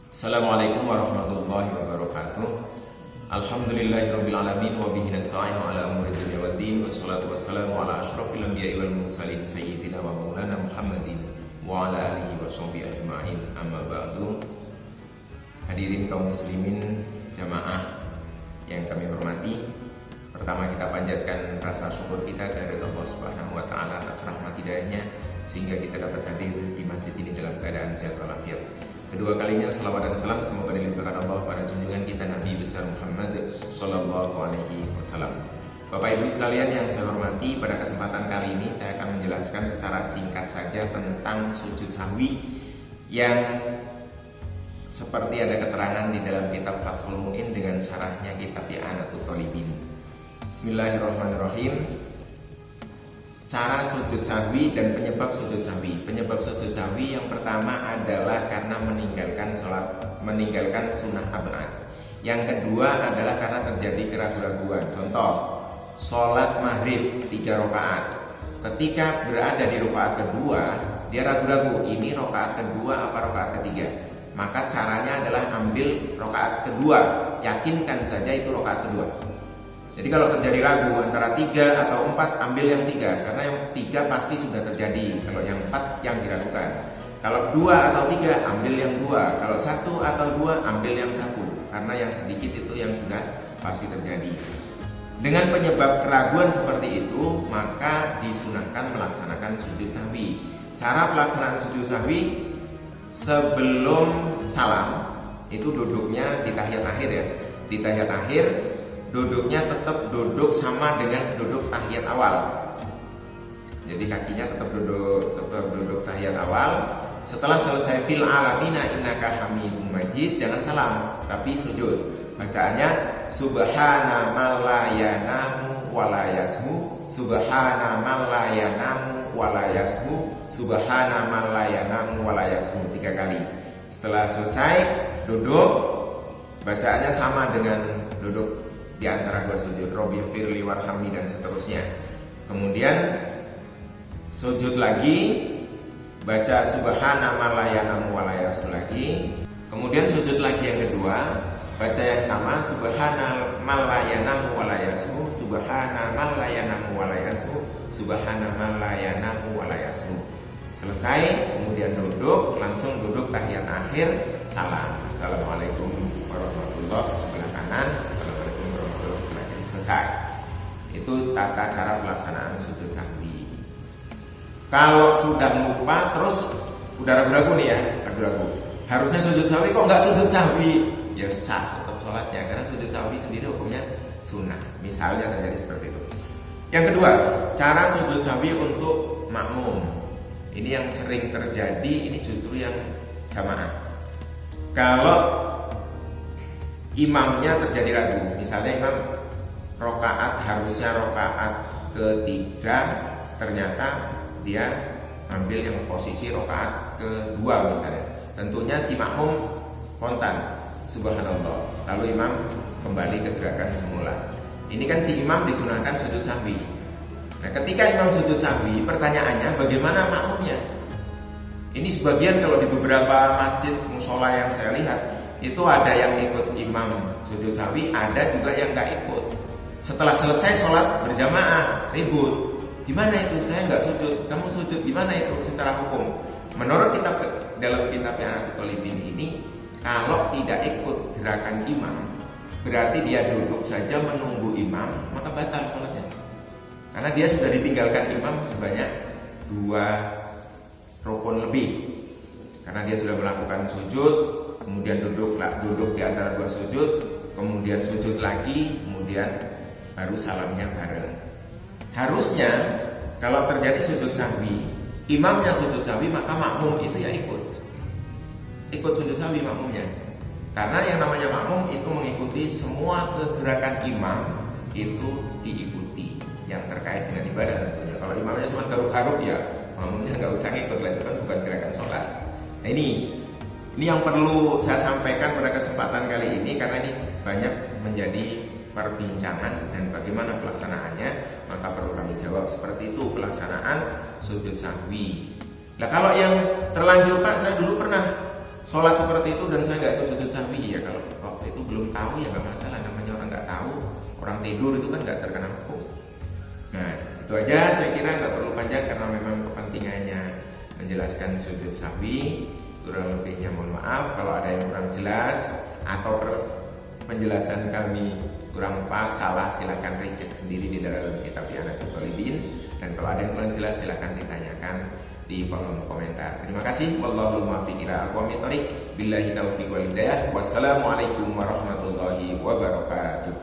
Assalamualaikum warahmatullahi wabarakatuh. Alhamdulillahirabbil alamin wa bihi nasta'inu ala umuri dunya waddin wassalatu wassalamu ala asyrofil anbiya'i wal mursalin sayyidina wa maulana Muhammadin wa ala alihi wa sahbihi ajma'in. Amma ba'du. Hadirin kaum muslimin jamaah yang kami hormati, pertama kita panjatkan rasa syukur kita kepada Allah Subhanahu wa taala atas rahmat hidayahnya sehingga kita dapat hadir di masjid ini dalam keadaan sehat walafiat. Kedua kalinya salawat dan salam semoga dilimpahkan Allah pada junjungan kita Nabi besar Muhammad sallallahu alaihi wasallam. Bapak Ibu sekalian yang saya hormati, pada kesempatan kali ini saya akan menjelaskan secara singkat saja tentang sujud sahwi yang seperti ada keterangan di dalam kitab Fathul Mu'in dengan syarahnya kitab I'anatul Thalibin. Bismillahirrahmanirrahim. Cara sujud sahwi dan penyebab sujud sahwi. Penyebab sujud sahwi yang pertama adalah karena meninggalkan sunnah abad. Yang kedua adalah karena terjadi keraguan-raguan. Contoh, sholat maghrib 3 rakaat. Ketika berada di rakaat kedua, dia ragu-ragu, ini rakaat kedua apa rakaat ketiga. Maka caranya adalah ambil rakaat kedua, yakinkan saja itu rakaat kedua. Jadi kalau terjadi ragu antara 3 atau 4, ambil yang 3, karena yang 3 pasti sudah terjadi. Kalau yang 4 yang diragukan. Kalau 2 atau 3, ambil yang 2. Kalau 1 atau 2, ambil yang 1, karena yang sedikit itu yang sudah pasti terjadi. Dengan penyebab keraguan seperti itu, maka disunahkan melaksanakan sujud sahwi. Cara pelaksanaan sujud sahwi, sebelum salam itu duduknya di tahiyat akhir ya. Di tahiyat akhir duduknya tetap duduk sama dengan duduk tahiyat awal. Jadi kakinya tetap duduk tahiyat awal. Setelah selesai fil alamina innaka hamidum majid, jangan salam tapi sujud. Bacaannya subhana man la yanamu wa la yasmu, subhana man la yanamu wa la yasmu, subhana man la yanamu wa la yasmu 3 kali. Setelah selesai duduk, bacaannya sama dengan duduk di antara 2 sujud, Robbi firli warhamni dan seterusnya. Kemudian sujud lagi, baca subhana man la yanamu wa la yasmu lagi. Kemudian sujud lagi yang kedua, baca yang sama subhana man la yanamu wa la yasmu, subhana man la yanamu wa la yasmu, subhana man la yanamu wa la yasmu. Selesai, kemudian duduk, langsung duduk tahiyat akhir, salam. Assalamualaikum warahmatullahi wabarakatuh, sebelah kanan. Assalamualaikum warahmatullahi wabarakatuh. Selesai. Itu tata cara pelaksanaan sujud sahwi. Kalau sudah lupa terus udah ragu-ragu nih ya, ragu-ragu. Harusnya sujud sahwi kok nggak sujud sahwi? Ya sah tetap sholatnya, karena sujud sahwi sendiri hukumnya sunnah. Misalnya terjadi seperti itu. Yang kedua, cara sujud sahwi untuk makmum. Ini yang sering terjadi, ini justru yang jamaah. Kalau imamnya terjadi ragu, misalnya imam harusnya rokaat ketiga, ternyata dia ambil yang posisi rokaat kedua misalnya. Tentunya si makmum kontan, subhanallah. Lalu imam kembali ke gerakan semula. Ini kan si imam disunahkan sujud sahwi. Nah, ketika imam sujud sahwi, pertanyaannya bagaimana makmumnya? Ini sebagian kalau di beberapa masjid musola yang saya lihat, itu ada yang ikut imam sujud sahwi, ada juga yang nggak ikut. Setelah selesai sholat berjamaah, ribut. Gimana itu? Saya nggak sujud, kamu sujud. Gimana itu secara hukum? Menurut dalam kitab I'anatul Thalibin ini, kalau tidak ikut gerakan imam, berarti dia duduk saja menunggu imam, maka batal sholatnya. Karena dia sudah ditinggalkan imam sebanyak 2 rukun lebih. Karena dia sudah melakukan sujud, kemudian duduk di antara 2 sujud, kemudian sujud lagi, kemudian baru salamnya bareng. Harusnya kalau terjadi sujud sahwi, imamnya sujud sahwi, maka makmum itu ya ikut sujud sahwi makmumnya. Karena yang namanya makmum itu mengikuti semua gerakan imam, itu diikuti yang terkait dengan ibadah tentunya. Kalau imamnya cuma garuk-garuk ya makmumnya nggak usah ngikut, itu kan bukan gerakan sholat. Nah ini yang perlu saya sampaikan pada kesempatan kali ini, karena ini banyak menjadi perbincangan dan bagaimana pelaksanaannya, maka perlu kami jawab seperti itu pelaksanaan sujud sahwi. Nah kalau yang terlanjur Pak, saya dulu pernah sholat seperti itu dan saya nggak ikut sujud sahwi, ya kalau waktu itu belum tahu ya nggak masalah, namanya orang nggak tahu, orang tidur itu kan nggak terkena hukum. Nah itu aja, saya kira nggak perlu panjang karena memang kepentingannya menjelaskan sujud sahwi. Kurang lebihnya mohon maaf kalau ada yang kurang jelas atau penjelasan kami kurang pas, salah, silakan recek sendiri di dalam kitab Ianatul Talibin, dan kalau ada yang kurang jelas silakan ditanyakan di kolom komentar. Terima kasih. Wallahul muwaffiq ila aqwamit thoriq. Billahi taufiq wal hidayah. Wassalamualaikum warahmatullahi wabarakatuh.